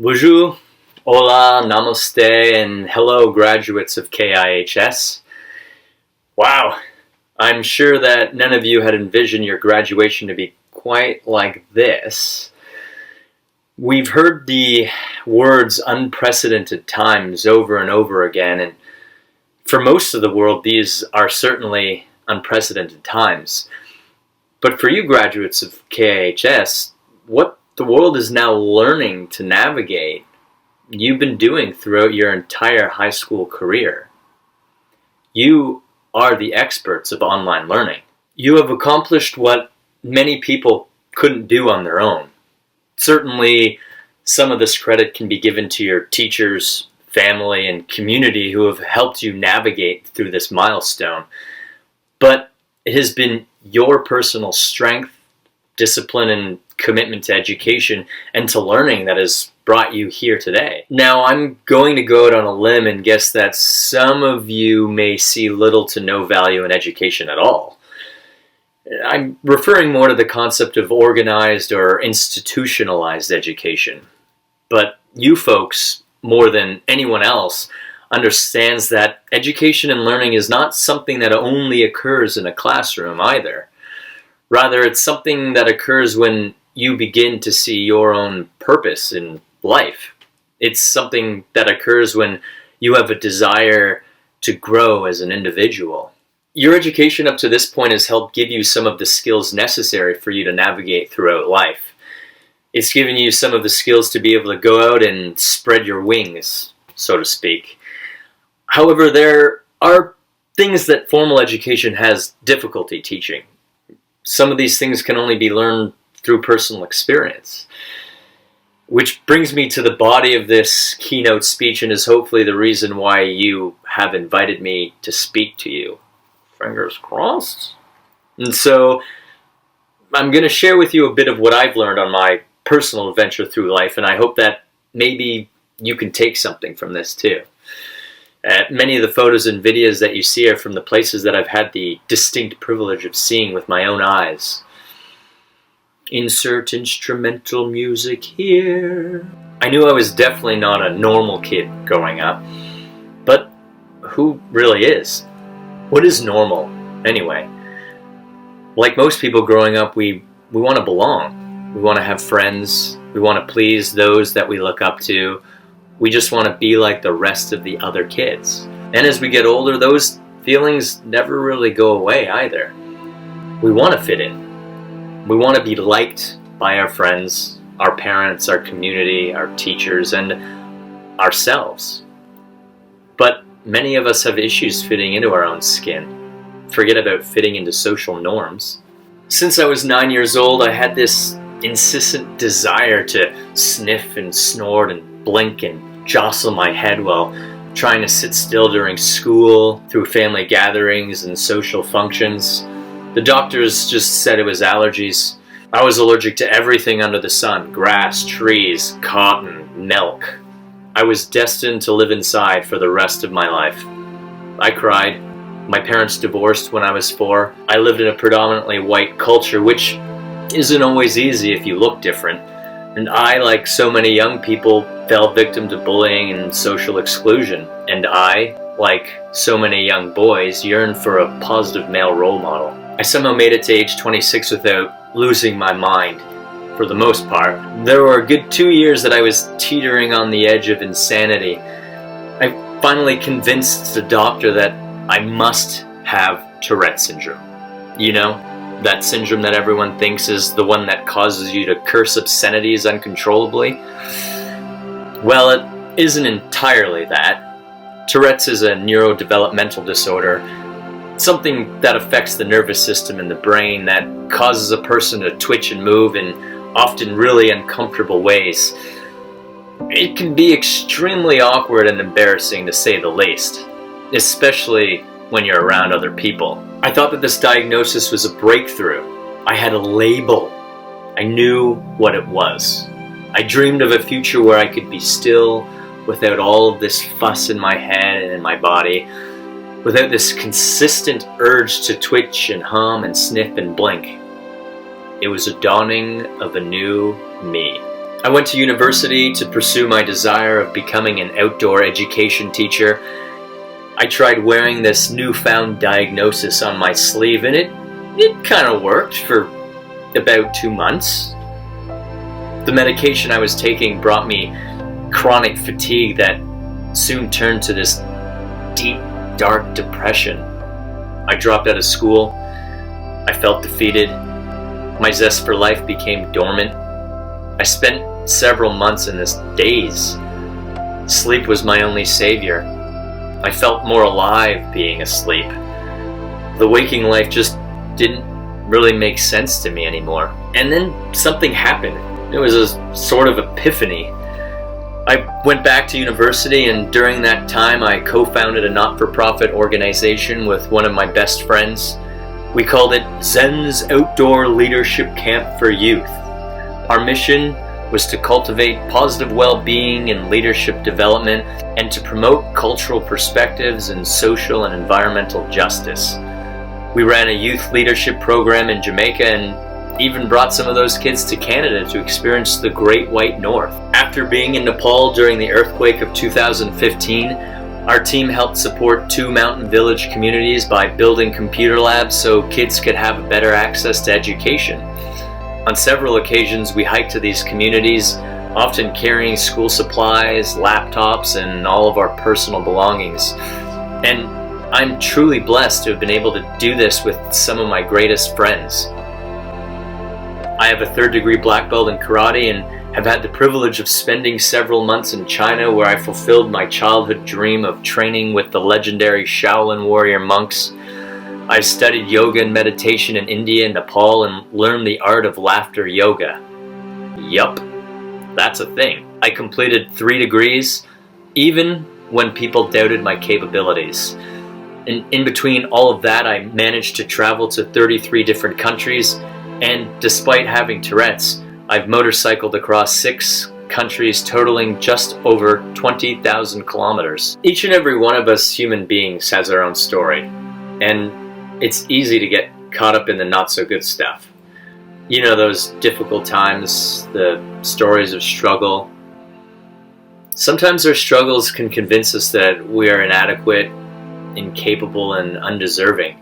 Bonjour, hola, namaste, and hello graduates of KIHS. Wow, I'm sure that none of you had envisioned your graduation to be quite like this. We've heard the words unprecedented times over and over again, and for most of the world these are certainly unprecedented times. But for you graduates of KIHS, what the world is now learning to navigate, you've been doing throughout your entire high school career. You are the experts of online learning. You have accomplished what many people couldn't do on their own. Certainly, some of this credit can be given to your teachers, family, and community who have helped you navigate through this milestone. But it has been your personal strength, discipline, and commitment to education and to learning that has brought you here today. Now, I'm going to go out on a limb and guess that some of you may see little to no value in education at all. I'm referring more to the concept of organized or institutionalized education. But you folks, more than anyone else, understands that education and learning is not something that only occurs in a classroom either. Rather, it's something that occurs when you begin to see your own purpose in life. It's something that occurs when you have a desire to grow as an individual. Your education up to this point has helped give you some of the skills necessary for you to navigate throughout life. It's given you some of the skills to be able to go out and spread your wings, so to speak. However, there are things that formal education has difficulty teaching. Some of these things can only be learned through personal experience. Which brings me to the body of this keynote speech and is hopefully the reason why you have invited me to speak to you. Fingers crossed. And so I'm going to share with you a bit of what I've learned on my personal adventure through life, and I hope that maybe you can take something from this too. Many of the photos and videos that you see are from the places that I've had the distinct privilege of seeing with my own eyes. Insert instrumental music here. I knew I was definitely not a normal kid growing up, but who really is? What is normal, anyway? Like most people growing up, we want to belong. We want to have friends. We want to please those that we look up to. We just want to be like the rest of the other kids. And as we get older, those feelings never really go away either. We want to fit in. We want to be liked by our friends, our parents, our community, our teachers, and ourselves. But many of us have issues fitting into our own skin. Forget about fitting into social norms. Since I was 9 years old, I had this insistent desire to sniff and snort and blink and jostle my head while trying to sit still during school, through family gatherings and social functions. The doctors just said it was allergies. I was allergic to everything under the sun: grass, trees, cotton, milk. I was destined to live inside for the rest of my life. I cried. My parents divorced when I was 4. I lived in a predominantly white culture, which isn't always easy if you look different. And I, like so many young people, fell victim to bullying and social exclusion. And I, like so many young boys, yearned for a positive male role model. I somehow made it to age 26 without losing my mind, for the most part. There were a good 2 years that I was teetering on the edge of insanity. I finally convinced the doctor that I must have Tourette syndrome. You know, that syndrome that everyone thinks is the one that causes you to curse obscenities uncontrollably. Well, it isn't entirely that. Tourette's is a neurodevelopmental disorder, something that affects the nervous system and the brain that causes a person to twitch and move in often really uncomfortable ways. It can be extremely awkward and embarrassing to say the least, especially when you're around other people. I thought that this diagnosis was a breakthrough. I had a label. I knew what it was. I dreamed of a future where I could be still, without all of this fuss in my head and in my body, without this consistent urge to twitch and hum and sniff and blink. It was a dawning of a new me. I went to university to pursue my desire of becoming an outdoor education teacher. I tried wearing this newfound diagnosis on my sleeve, and it kind of worked for about 2 months. The medication I was taking brought me chronic fatigue that soon turned to this deep, dark depression. I dropped out of school. I felt defeated. My zest for life became dormant. I spent several months in this daze. Sleep was my only savior. I felt more alive being asleep. The waking life just didn't really make sense to me anymore. And then something happened. It was a sort of epiphany. I went back to university, and during that time I co-founded a not-for-profit organization with one of my best friends. We called it Zen's Outdoor Leadership Camp for Youth. Our mission was to cultivate positive well-being and leadership development, and to promote cultural perspectives and social and environmental justice. We ran a youth leadership program in Jamaica and even brought some of those kids to Canada to experience the Great White North. After being in Nepal during the earthquake of 2015, our team helped support 2 mountain village communities by building computer labs so kids could have better access to education. On several occasions, we hiked to these communities, often carrying school supplies, laptops, and all of our personal belongings. And I'm truly blessed to have been able to do this with some of my greatest friends. I have a 3rd-degree black belt in karate and have had the privilege of spending several months in China, where I fulfilled my childhood dream of training with the legendary Shaolin warrior monks. I've studied yoga and meditation in India and Nepal and learned the art of laughter yoga. Yup, that's a thing. I completed 3 degrees, even when people doubted my capabilities. And in between all of that, I managed to travel to 33 different countries, and despite having Tourette's, I've motorcycled across 6 countries, totaling just over 20,000 kilometers. Each and every one of us human beings has their own story, and it's easy to get caught up in the not-so-good stuff. You know, those difficult times, the stories of struggle. Sometimes our struggles can convince us that we are inadequate, incapable, and undeserving.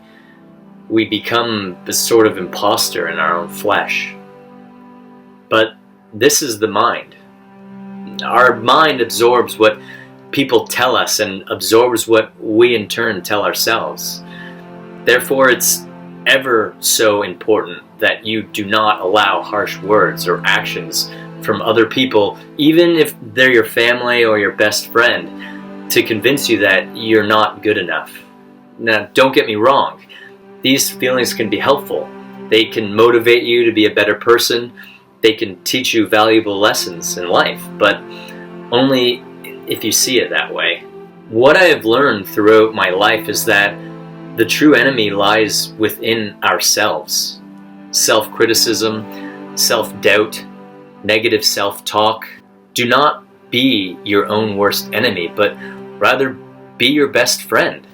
We become the sort of imposter in our own flesh. But this is the mind. Our mind absorbs what people tell us and absorbs what we in turn tell ourselves. Therefore, it's ever so important that you do not allow harsh words or actions from other people, even if they're your family or your best friend, to convince you that you're not good enough. Now, don't get me wrong. These feelings can be helpful. They can motivate you to be a better person. They can teach you valuable lessons in life, but only if you see it that way. What I have learned throughout my life is that the true enemy lies within ourselves. Self-criticism, self-doubt, negative self-talk. Do not be your own worst enemy, but rather be your best friend.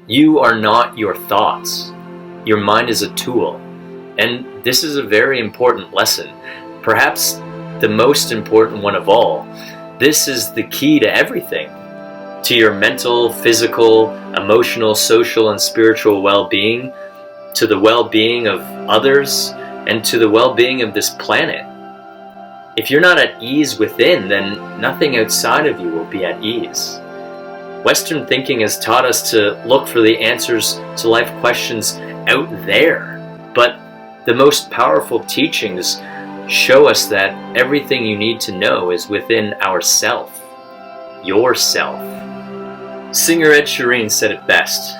You are not your thoughts. Your mind is a tool. And this is a very important lesson. Perhaps the most important one of all. This is the key to everything. To your mental, physical, emotional, social, and spiritual well-being, to the well-being of others, and to the well-being of this planet. If you're not at ease within, then nothing outside of you will be at ease. Western thinking has taught us to look for the answers to life questions out there, but the most powerful teachings show us that everything you need to know is within ourself, yourself. Singer Ed Sheeran said it best.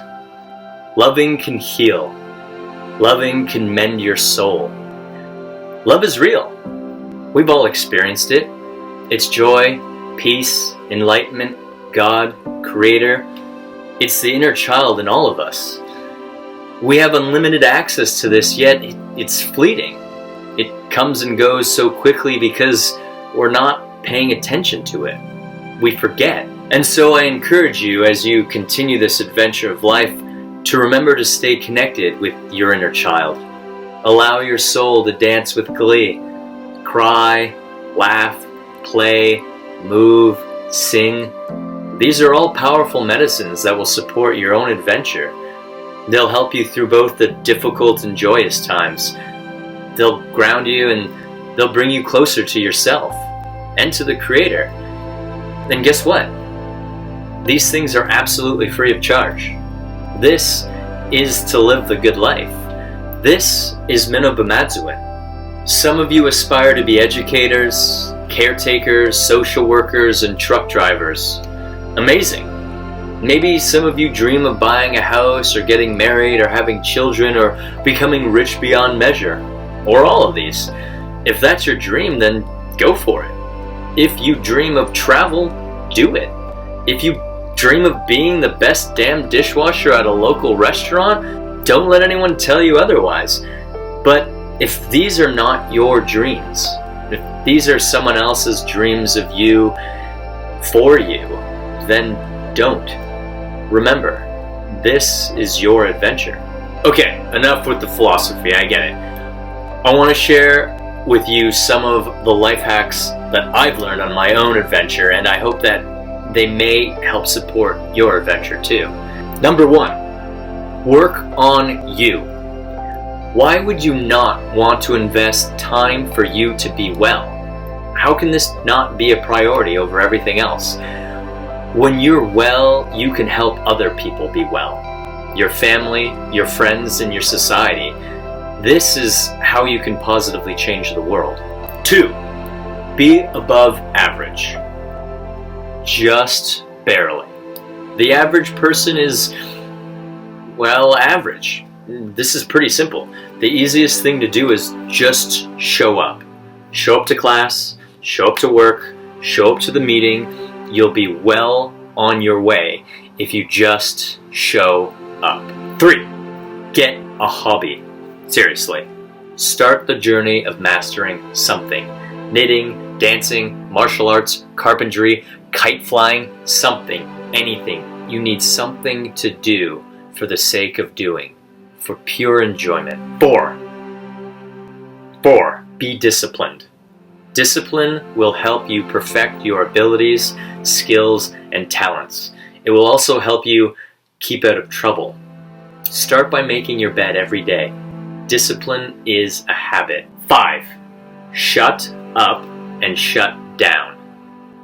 Loving can heal. Loving can mend your soul. Love is real. We've all experienced it. It's joy, peace, enlightenment, God, Creator. It's the inner child in all of us. We have unlimited access to this, yet it's fleeting. It comes and goes so quickly because we're not paying attention to it. We forget. And so I encourage you, as you continue this adventure of life, to remember to stay connected with your inner child. Allow your soul to dance with glee, cry, laugh, play, move, sing. These are all powerful medicines that will support your own adventure. They'll help you through both the difficult and joyous times. They'll ground you and they'll bring you closer to yourself and to the Creator. And guess what? These things are absolutely free of charge. This is to live the good life. This is Minobamazuin. Some of you aspire to be educators, caretakers, social workers, and truck drivers. Amazing. Maybe some of you dream of buying a house or getting married or having children or becoming rich beyond measure, or all of these. If that's your dream, then go for it. If you dream of travel, do it. If you dream of being the best damn dishwasher at a local restaurant, don't let anyone tell you otherwise. But if these are not your dreams, if these are someone else's dreams of you, for you, then don't. Remember, this is your adventure. Okay, enough with the philosophy, I get it. I want to share with you some of the life hacks that I've learned on my own adventure, and I hope that they may help support your adventure too. Number 1, work on you. Why would you not want to invest time for you to be well? How can this not be a priority over everything else? When you're well, you can help other people be well. Your family, your friends, and your society. This is how you can positively change the world. 2, be above average. Just barely. The average person is, well, average. This is pretty simple. The easiest thing to do is just show up. Show up to class, show up to work, show up to the meeting. You'll be well on your way if you just show up. 3, get a hobby. Seriously. Start the journey of mastering something. Knitting, dancing, martial arts, carpentry, kite flying, something, anything. You need something to do for the sake of doing, for pure enjoyment. 4, be disciplined. Discipline will help you perfect your abilities, skills, and talents. It will also help you keep out of trouble. Start by making your bed every day. Discipline is a habit. 5, shut up and shut down.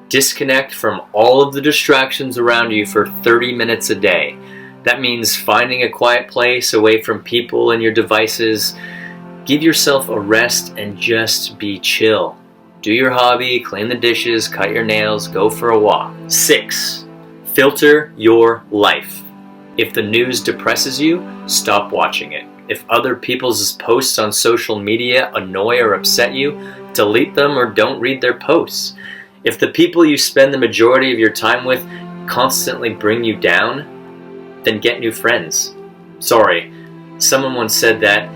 Disconnect from all of the distractions around you for 30 minutes a day. That means finding a quiet place away from people and your devices. Give yourself a rest and just be chill. Do your hobby, clean the dishes, cut your nails, go for a walk. 6, filter your life. If the news depresses you, stop watching it. If other people's posts on social media annoy or upset you, delete them or don't read their posts. If the people you spend the majority of your time with constantly bring you down, then get new friends. Sorry, someone once said that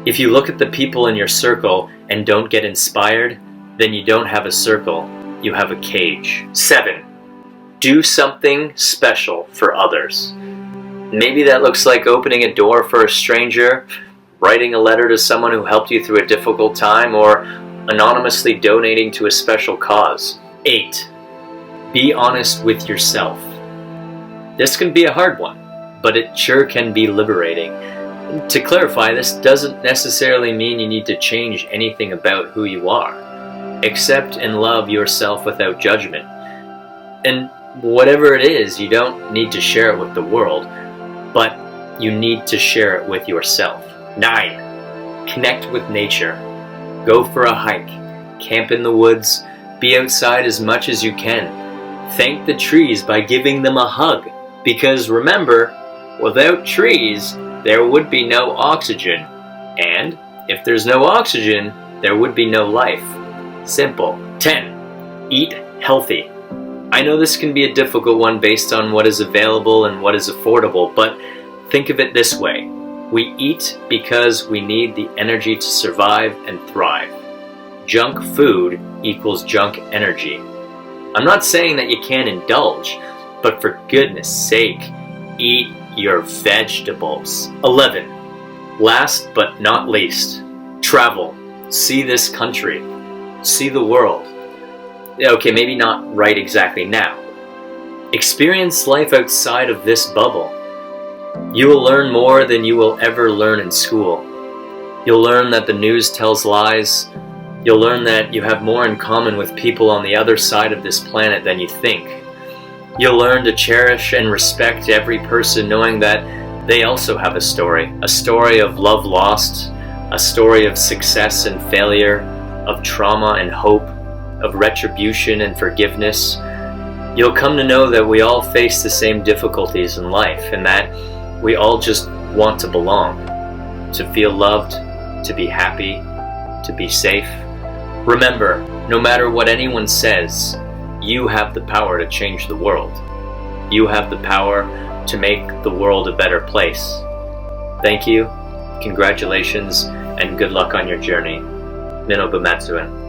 if you look at the people in your circle and don't get inspired, then you don't have a circle, you have a cage. 7, do something special for others. Maybe that looks like opening a door for a stranger, writing a letter to someone who helped you through a difficult time, or anonymously donating to a special cause. 8, be honest with yourself. This can be a hard one, but it sure can be liberating. To clarify, this doesn't necessarily mean you need to change anything about who you are. Accept and love yourself without judgment. And whatever it is, you don't need to share it with the world, but you need to share it with yourself. 9, connect with nature. Go for a hike, camp in the woods, be outside as much as you can. Thank the trees by giving them a hug, because remember, without trees, there would be no oxygen. And if there's no oxygen, there would be no life. Simple. 10, eat healthy. I know this can be a difficult one based on what is available and what is affordable, but think of it this way. We eat because we need the energy to survive and thrive. Junk food equals junk energy. I'm not saying that you can't indulge, but for goodness sake, eat your vegetables. 11, last but not least, travel. See this country. See the world. Okay, maybe not right exactly now. Experience life outside of this bubble. You will learn more than you will ever learn in school. You'll learn that the news tells lies. You'll learn that you have more in common with people on the other side of this planet than you think. You'll learn to cherish and respect every person, knowing that they also have a story of love lost, a story of success and failure, of trauma and hope, of retribution and forgiveness. You'll come to know that we all face the same difficulties in life, and that we all just want to belong, to feel loved, to be happy, to be safe. Remember, no matter what anyone says, you have the power to change the world. You have the power to make the world a better place. Thank you, congratulations, and good luck on your journey. Mino Bamatsuen.